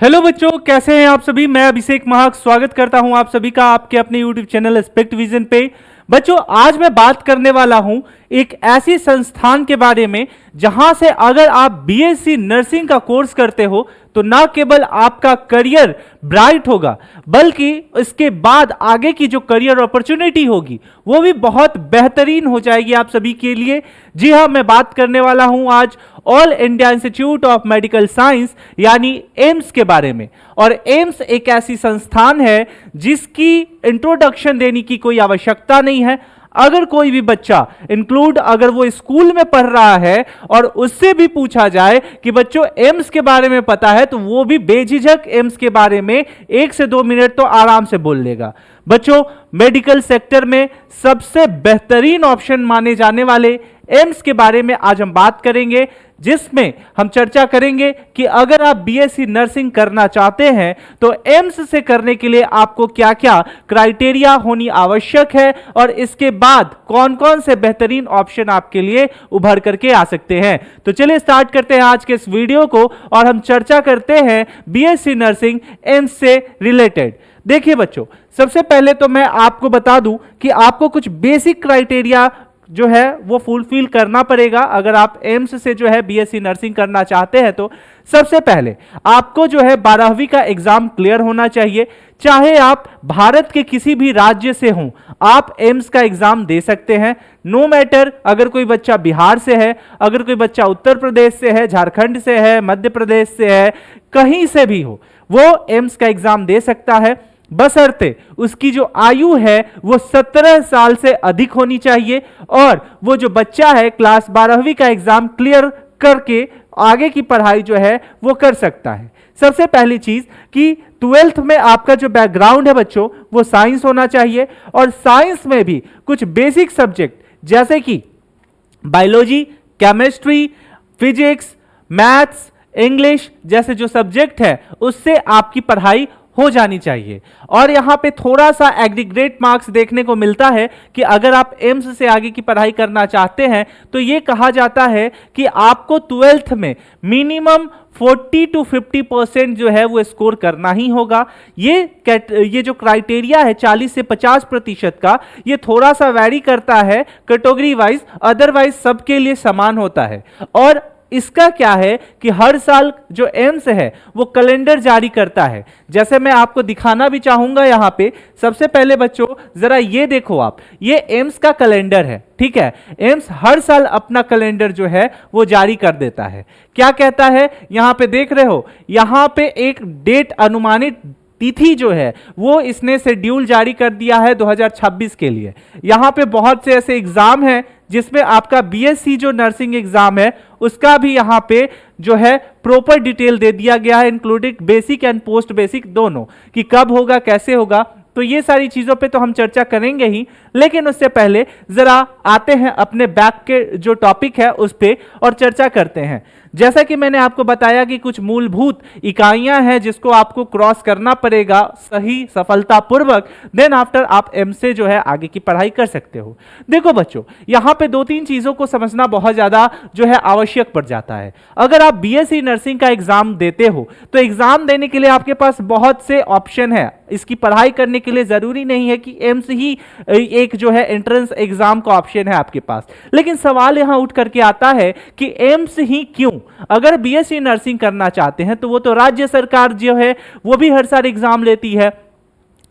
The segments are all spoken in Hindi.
हेलो बच्चों, कैसे हैं आप सभी। मैं अभिषेक महाक स्वागत करता हूं आप सभी का आपके अपने यूट्यूब चैनल एस्पेक्ट विजन पे। बच्चों, आज मैं बात करने वाला हूं एक ऐसी संस्थान के बारे में जहां से अगर आप बीएससी नर्सिंग का कोर्स करते हो तो ना केवल आपका करियर ब्राइट होगा बल्कि इसके बाद आगे की जो करियर अपॉर्चुनिटी होगी वो भी बहुत बेहतरीन हो जाएगी आप सभी के लिए। जी हां, मैं बात करने वाला हूं आज all India institute of medical science यानी एम्स के बारे में। और एम्स एक ऐसी संस्थान है जिसकी इंट्रोडक्शन देने की कोई आवश्यकता नहीं है। अगर कोई भी बच्चा इंक्लूड अगर वो स्कूल में पढ़ रहा है और उससे भी पूछा जाए कि बच्चों एम्स के बारे में पता है तो वो भी बेझिझक एम्स के बारे में 1 से 2 मिनट तो आराम से बोल लेगा। बच्चों, मेडिकल सेक्टर में सबसे बेहतरीन ऑप्शन माने जाने वाले एम्स के बारे में आज हम बात करेंगे, जिसमें हम चर्चा करेंगे कि अगर आप बीएससी नर्सिंग करना चाहते हैं तो एम्स से करने के लिए आपको क्या क्या क्राइटेरिया होनी आवश्यक है और इसके बाद कौन कौन से बेहतरीन ऑप्शन आपके लिए उभर करके आ सकते हैं। तो चलिए स्टार्ट करते हैं आज के इस वीडियो को और हम चर्चा करते हैं बीएससी नर्सिंग एम्स से रिलेटेड। देखिए बच्चों, सबसे पहले तो मैं आपको बता दूं कि आपको कुछ बेसिक क्राइटेरिया जो है वो फुलफिल करना पड़ेगा अगर आप एम्स से जो है बीएससी नर्सिंग करना चाहते हैं। तो सबसे पहले आपको जो है 12वीं का एग्जाम क्लियर होना चाहिए। चाहे आप भारत के किसी भी राज्य से हों, आप एम्स का एग्जाम दे सकते हैं। नो मैटर अगर कोई बच्चा बिहार से है, अगर कोई बच्चा उत्तर प्रदेश से है, झारखंड से है, मध्य प्रदेश से है, कहीं से भी हो, वो एम्स का एग्जाम दे सकता है, बशर्ते उसकी जो आयु है वो 17 साल से अधिक होनी चाहिए और वो जो बच्चा है क्लास 12वीं का एग्जाम क्लियर करके आगे की पढ़ाई जो है वो कर सकता है। सबसे पहली चीज कि 12th में आपका जो बैकग्राउंड है बच्चों वो साइंस होना चाहिए और साइंस में भी कुछ बेसिक सब्जेक्ट जैसे कि biology, chemistry, physics, maths, English जैसे जो सब्जेक्ट है उससे आपकी पढ़ाई हो जानी चाहिए। और यहां पे थोड़ा सा एग्रीगेट मार्क्स देखने को मिलता है कि अगर आप एम्स से आगे की पढ़ाई करना चाहते हैं तो यह कहा जाता है कि आपको 12th में मिनिमम 40 to 50% जो है वो स्कोर करना ही होगा। ये जो क्राइटेरिया है 40 से 50% का, ये थोड़ा सा वैरी करता है कैटेगरी वाइज, अदरवाइज सबके लिए समान होता है। और इसका क्या है कि हर साल जो एम्स है वो कैलेंडर जारी करता है, जैसे मैं आपको दिखाना भी चाहूंगा यहां पे। सबसे पहले बच्चों जरा ये देखो आप, ये एम्स का कैलेंडर है, ठीक है। एम्स हर साल अपना कैलेंडर जो है वो जारी कर देता है। क्या कहता है यहां पे देख रहे हो, यहां पे एक डेट अनुमानित तिथि जो है वो इसने शेड्यूल जारी कर दिया है 2026 के लिए। यहां पे बहुत से ऐसे एग्जाम हैं जिसमें आपका बीएससी जो नर्सिंग एग्जाम है उसका भी यहां पे जो है प्रॉपर डिटेल दे दिया गया है, including basic and post basic दोनों, कि कब होगा कैसे होगा। तो ये सारी चीजों पे तो हम चर्चा करेंगे ही, लेकिन उससे पहले जरा आते हैं अपने बैक के जो टॉपिक है उस पे और चर्चा करते हैं। जैसा कि मैंने आपको बताया कि कुछ मूलभूत इकाइयां हैं जिसको आपको क्रॉस करना पड़ेगा सही सफलतापूर्वक, देन आफ्टर आप एम से जो है आगे की पढ़ाई कर सकते हो। देखो बच्चों, यहां पे 2-3 चीजों को समझना बहुत ज्यादा जो है आवश्यक पड़ जाता है। अगर आप बीएससी नर्सिंग का एग्जाम देते हो तो एग्जाम देने के लिए आपके पास बहुत से ऑप्शन है। इसकी पढ़ाई करने के लिए जरूरी नहीं है कि एम्स ही एक जो है एंट्रेंस एग्जाम का ऑप्शन है आपके पास। लेकिन सवाल यहां उठ करके आता है कि एम्स ही क्यों? अगर बीएससी नर्सिंग करना चाहते हैं तो वो तो राज्य सरकार जो है वो भी हर साल एग्जाम लेती है,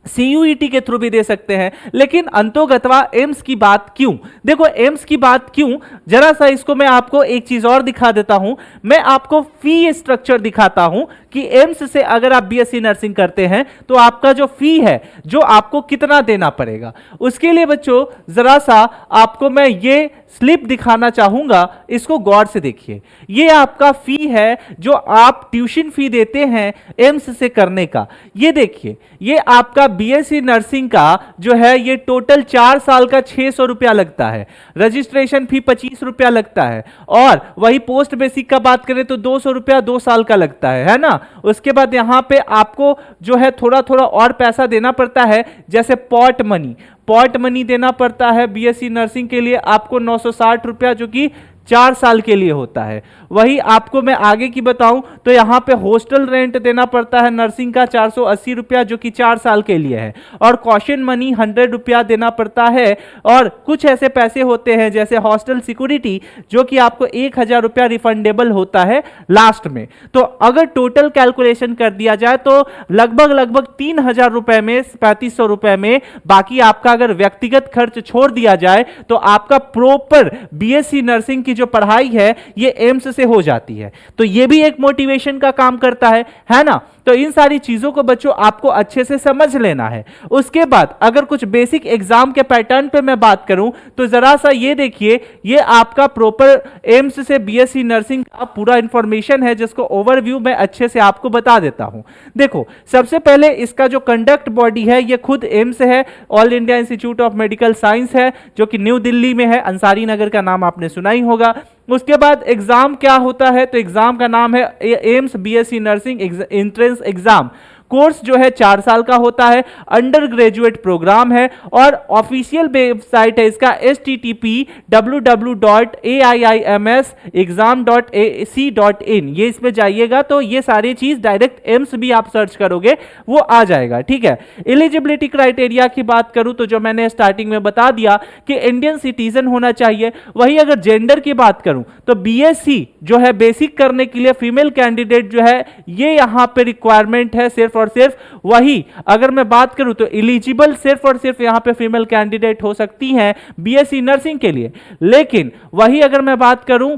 सीयूईटी के थ्रू भी दे सकते हैं, लेकिन अंतोगत्वा एम्स की बात क्यों? देखो एम्स की बात क्यों, जरा सा इसको मैं आपको एक चीज और दिखा देता हूं। मैं आपको फी स्ट्रक्चर दिखाता हूं कि एम्स से अगर आप बीएससी नर्सिंग करते हैं तो आपका जो फी है जो आपको कितना देना पड़ेगा। उसके लिए बच्चों जरा सा आपको मैं ये स्लिप दिखाना चाहूंगा, इसको गौर से देखिए। ये आपका फी है जो आप ट्यूशन फी देते हैं एम्स से करने का। ये देखिए, ये आपका बीएससी नर्सिंग का जो है ये टोटल 4 साल का 600 रुपया लगता है, रजिस्ट्रेशन फी 25 रुपया लगता है, और वही पोस्ट बेसिक का बात करें तो 200 रुपया 2 साल का लगता है ना। उसके बाद यहां पे आपको जो है थोड़ा थोड़ा और पैसा देना पड़ता है, जैसे पॉट मनी देना पड़ता है। बीएससी नर्सिंग के लिए आपको 960 रुपया जो कि 4 साल के लिए होता है। वही आपको मैं आगे की बताऊं तो यहां पे हॉस्टल रेंट देना पड़ता है नर्सिंग का 480 रुपया, जो कि 4 साल के लिए है, और कॉशन मनी 100 रुपया देना पड़ता है, और कुछ ऐसे पैसे होते हैं जैसे हॉस्टल सिक्योरिटी जो कि आपको 1000 रुपया रिफंडेबल होता है लास्ट में। तो अगर टोटल कैलकुलेशन कर दिया जाए तो लगभग 3000 रुपए में, 3500 रुपए में, बाकी आपका अगर व्यक्तिगत खर्च छोड़ दिया जाए तो आपका प्रॉपर बीएससी नर्सिंग की जो पढ़ाई है ये एम्स से हो जाती है। तो ये भी एक मोटिवेशन का काम करता है ना। तो इन सारी चीजों को बच्चों आपको अच्छे से समझ लेना है। उसके बाद अगर कुछ बेसिक एग्जाम के पैटर्न पे मैं बात करूं तो जरा सा ये देखिए, ये आपका प्रॉपर एम्स से बीएससी नर्सिंग का पूरा इंफॉर्मेशन है जिसको ओवरव्यू में अच्छे से आपको बता देता हूं। देखो, सबसे पहले इसका जो कंडक्ट बॉडी है ये खुद एम्स है, all India institute of medical science है, जो कि न्यू दिल्ली में है, अंसारी नगर का नाम आपने सुना ही होगा। उसके बाद एग्जाम क्या होता है, तो एग्जाम का नाम है AIIMS BSc nursing entrance exam. Course जो है 4 साल का होता है, अंडर ग्रेजुएट प्रोग्राम है, और ऑफिशियल वेबसाइट है इसका http://aiims.exam.ac.in। ये इसमें जाइएगा तो ये सारी चीज डायरेक्ट एम्स भी आप सर्च करोगे वो आ जाएगा, ठीक है। एलिजिबिलिटी क्राइटेरिया की बात करूं तो जो मैंने स्टार्टिंग में बता दिया कि इंडियन सिटीजन होना चाहिए। वही अगर जेंडर की बात करूं तो बीएससी जो है बेसिक करने के लिए फीमेल कैंडिडेट जो है ये यहां पे रिक्वायरमेंट है सिर्फ और सिर्फ। वही अगर मैं बात करूं तो एलिजिबल सिर्फ और सिर्फ यहां पे फीमेल कैंडिडेट हो सकती हैं बीएससी नर्सिंग के लिए। लेकिन वही अगर मैं बात करूं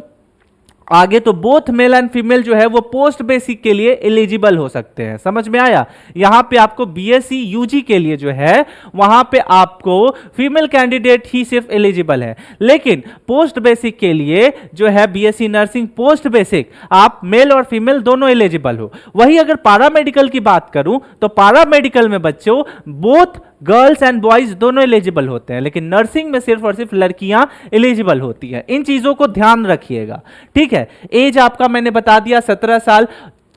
आगे तो बोथ मेल एंड फीमेल जो है वो पोस्ट बेसिक के लिए एलिजिबल हो सकते हैं। समझ में आया? यहां पे आपको बीएससी यूजी के लिए जो है वहां पे आपको फीमेल कैंडिडेट ही सिर्फ एलिजिबल है, लेकिन पोस्ट बेसिक के लिए जो है बीएससी नर्सिंग पोस्ट बेसिक आप मेल और फीमेल दोनों एलिजिबल हो। वही अगर पैरामेडिकल की बात करूं तो पैरामेडिकल में बच्चों बोथ गर्ल्स एंड बॉयज दोनों एलिजिबल होते हैं, लेकिन नर्सिंग में सिर्फ और सिर्फ लड़कियां एलिजिबल होती हैं। इन चीजों को ध्यान रखिएगा, ठीक है। एज आपका मैंने बता दिया 17 साल।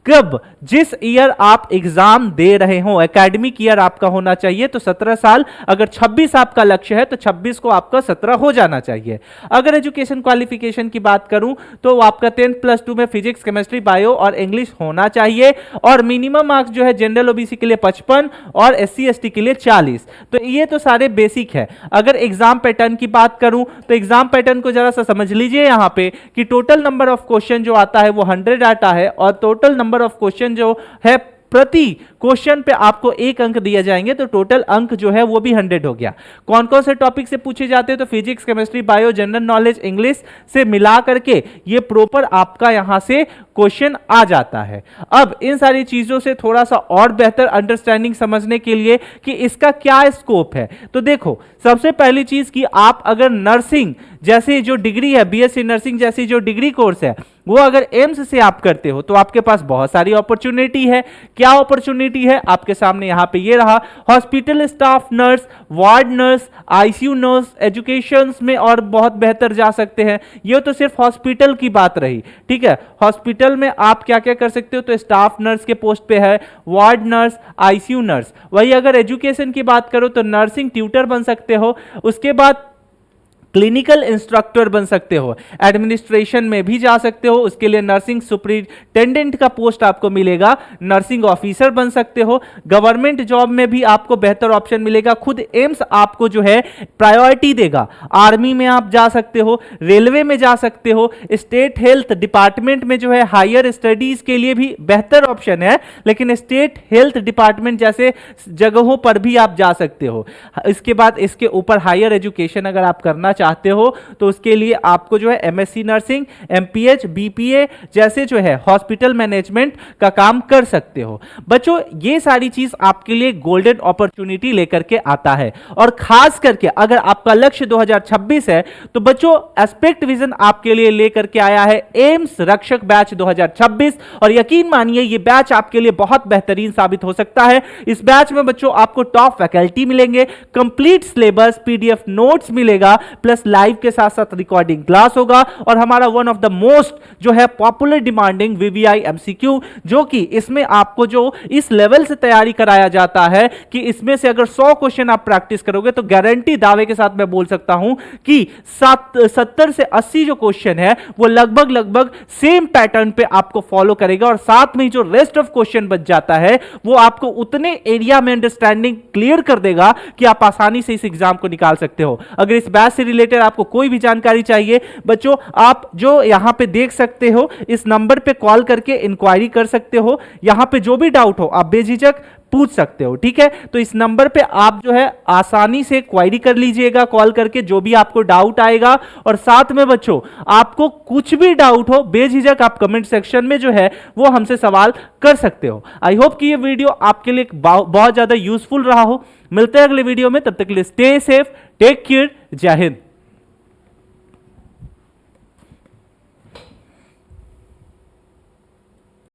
कब जिस ईयर आप एग्जाम दे रहे हो, एकेडमिक ईयर आपका होना चाहिए तो 17 साल। अगर 26 आपका लक्ष्य है तो 26 को आपका 17 हो जाना चाहिए। अगर एजुकेशन क्वालिफिकेशन की बात करूं तो आपका 10+2 में फिजिक्स, केमिस्ट्री, बायो और इंग्लिश होना चाहिए, और मिनिमम मार्क्स जो है जनरल ओबीसी के लिए 55 और एससी एसटी के लिए 40। तो ये तो सारे बेसिक है। अगर एग्जाम पैटर्न की बात करूं तो एग्जाम पैटर्न को जरा सा समझ लीजिए यहां पे कि टोटल नंबर ऑफ क्वेश्चन जो आता है वो 100 आता है, और टोटल नंबर ऑफ क्वेश्चन जो है प्रति क्वेश्चन पे आपको 1 अंक दिए जाएंगे, तो टोटल अंक जो है वो भी 100 हो गया। कौन कौन से टॉपिक से पूछे जाते हैं तो physics, chemistry, bio, general knowledge, English से मिला करके ये प्रॉपर आपका यहां से क्वेश्चन आ जाता है। अब इन सारी चीजों से थोड़ा सा और बेहतर अंडरस्टैंडिंग समझने के लिए कि इसका क्या स्कोप है, तो देखो सबसे पहली चीज कि आप अगर नर्सिंग जैसे जो डिग्री है, बीएससी नर्सिंग जैसी जो डिग्री कोर्स है वो अगर एम्स से आप करते हो तो आपके पास बहुत सारी अपॉर्चुनिटी है। क्या अपॉर्चुनिटी है आपके सामने यहां पे ये रहा, hospital staff nurse, ward nurse, ICU nurse, education में और बहुत बेहतर जा सकते हैं। ये तो सिर्फ हॉस्पिटल की बात रही, ठीक है। हॉस्पिटल में आप क्या क्या कर सकते हो तो स्टाफ नर्स के पोस्ट पे है, वार्ड नर्स, आईसीयू नर्स। वही अगर एजुकेशन की बात करो तो नर्सिंग ट्यूटर बन सकते हो, उसके बाद क्लिनिकल इंस्ट्रक्टर बन सकते हो, एडमिनिस्ट्रेशन में भी जा सकते हो, उसके लिए नर्सिंग सुपरिटेंडेंट का पोस्ट आपको मिलेगा, नर्सिंग ऑफिसर बन सकते हो, गवर्नमेंट जॉब में भी आपको बेहतर ऑप्शन मिलेगा। खुद एम्स आपको जो है प्रायोरिटी देगा, आर्मी में आप जा सकते हो, रेलवे में जा सकते हो, स्टेट हेल्थ डिपार्टमेंट में जो है हायर स्टडीज के लिए भी बेहतर ऑप्शन है, लेकिन स्टेट हेल्थ डिपार्टमेंट जैसे जगहों पर भी आप जा सकते हो। इसके बाद इसके ऊपर हायर एजुकेशन अगर आप करना चाहते हो तो उसके लिए आपको जो है एमएससी नर्सिंग, एमपीएच, बीपीए जैसे जो है हॉस्पिटल मैनेजमेंट का काम कर सकते हो। बच्चों ये सारी चीज आपके लिए गोल्डन अपॉर्चुनिटी लेकर के आता है, और खास करके अगर आपका लक्ष्य 2026 है तो बच्चों एस्पेक्ट विजन आपके लिए लेकर के आया है एम्स रक्षक बैच 2026, और यकीन मानिए ये बैच आपके लिए बहुत बेहतरीन साबित हो सकता है। इस बैच में बच्चों आपको टॉप फैकल्टी मिलेंगे, कंप्लीट सिलेबस, पीडीएफ नोट्स मिलेगा, प्लस प्लस लाइव के साथ साथ रिकॉर्डिंग क्लास होगा, और हमारा वन ऑफ द मोस्ट जो है पॉपुलर डिमांडिंग वीवीआई एमसीक्यू, जो कि इसमें आपको जो इस लेवल से तैयारी कराया जाता है कि इसमें से अगर 100 क्वेश्चन आप प्रैक्टिस करोगे तो गारंटी दावे के साथ मैं बोल सकता हूं कि 70 से 80 जो क्वेश्चन है वो लगभग सेम पैटर्न पे आपको फॉलो करेगा, और साथ में जो रेस्ट ऑफ क्वेश्चन बच जाता है वो आपको उतने एरिया में अंडरस्टैंडिंग क्लियर कर देगा कि आप आसानी से इस एग्जाम को निकाल सकते हो। अगर इस बैच से रिलेटेड आपको कोई भी जानकारी चाहिए बच्चों, आप जो यहां पे देख सकते हो इस नंबर पे कॉल करके इंक्वायरी कर सकते हो। यहां पे जो भी डाउट हो आप बेझिझक पूछ सकते हो, ठीक है। तो इस नंबर पे आप जो है आसानी से क्वेरी कर लीजिएगा कॉल करके, जो भी आपको डाउट आएगा। और साथ में बच्चों आपको कुछ भी डाउट हो बेझिझक आप कमेंट सेक्शन में जो है वो हमसे सवाल कर सकते हो। आई होप कि ये वीडियो आपके लिए बहुत ज्यादा यूजफुल रहा हो। मिलते हैं अगले वीडियो में, तब तक के लिए स्टे सेफ, टेक केयर, जय हिंद।